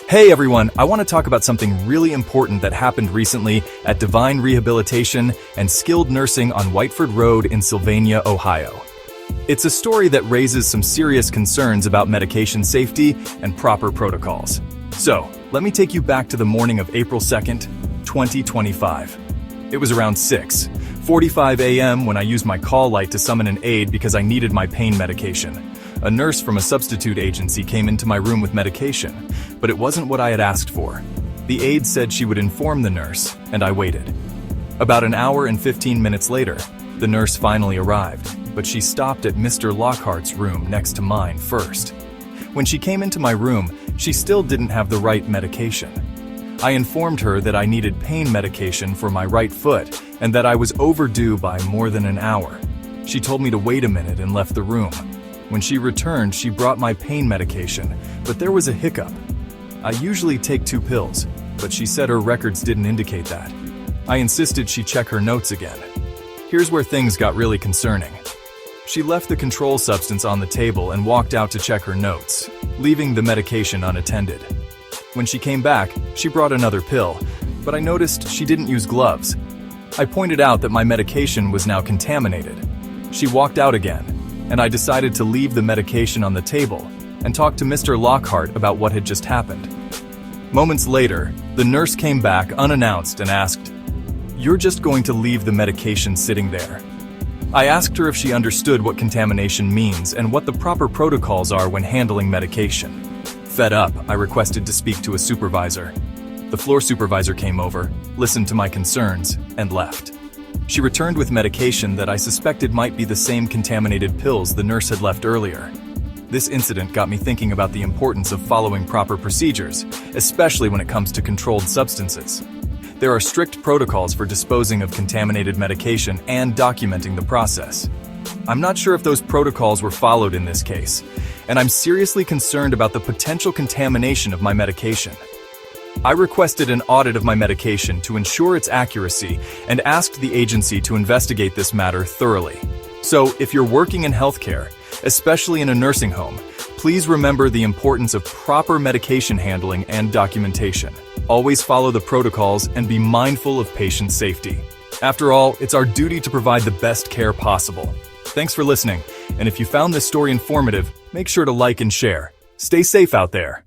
Hey everyone, I want to talk about something really important that happened recently at Divine Rehabilitation and Skilled Nursing on Whiteford Road in Sylvania, Ohio. It's a story that raises some serious concerns about medication safety and proper protocols. So, let me take you back to the morning of April 2nd, 2025. It was around 6:45 a.m. when I used my call light to summon an aide because I needed my pain medication. A nurse from a substitute agency came into my room with medication, but it wasn't what I had asked for. The aide said she would inform the nurse, and I waited. About an hour and 15 minutes later, the nurse finally arrived, but she stopped at Mr. Lockhart's room next to mine first. When she came into my room, she still didn't have the right medication. I informed her that I needed pain medication for my right foot and that I was overdue by more than an hour. She told me to wait a minute and left the room. When she returned, she brought my pain medication, but there was a hiccup. I usually take 2 pills, but she said her records didn't indicate that. I insisted she check her notes again. Here's where things got really concerning. She left the control substance on the table and walked out to check her notes, leaving the medication unattended. When she came back, she brought another pill, but I noticed she didn't use gloves. I pointed out that my medication was now contaminated. She walked out again, and I decided to leave the medication on the table and talk to Mr. Lockhart about what had just happened. Moments later, the nurse came back unannounced and asked, "You're just going to leave the medication sitting there?" I asked her if she understood what contamination means and what the proper protocols are when handling medication. Fed up, I requested to speak to a supervisor. The floor supervisor came over, listened to my concerns, and left. She returned with medication that I suspected might be the same contaminated pills the nurse had left earlier. This incident got me thinking about the importance of following proper procedures, especially when it comes to controlled substances. There are strict protocols for disposing of contaminated medication and documenting the process. I'm not sure if those protocols were followed in this case, and I'm seriously concerned about the potential contamination of my medication. I requested an audit of my medication to ensure its accuracy and asked the agency to investigate this matter thoroughly. So, if you're working in healthcare, especially in a nursing home, please remember the importance of proper medication handling and documentation. Always follow the protocols and be mindful of patient safety. After all, it's our duty to provide the best care possible. Thanks for listening, and if you found this story informative, make sure to like and share. Stay safe out there.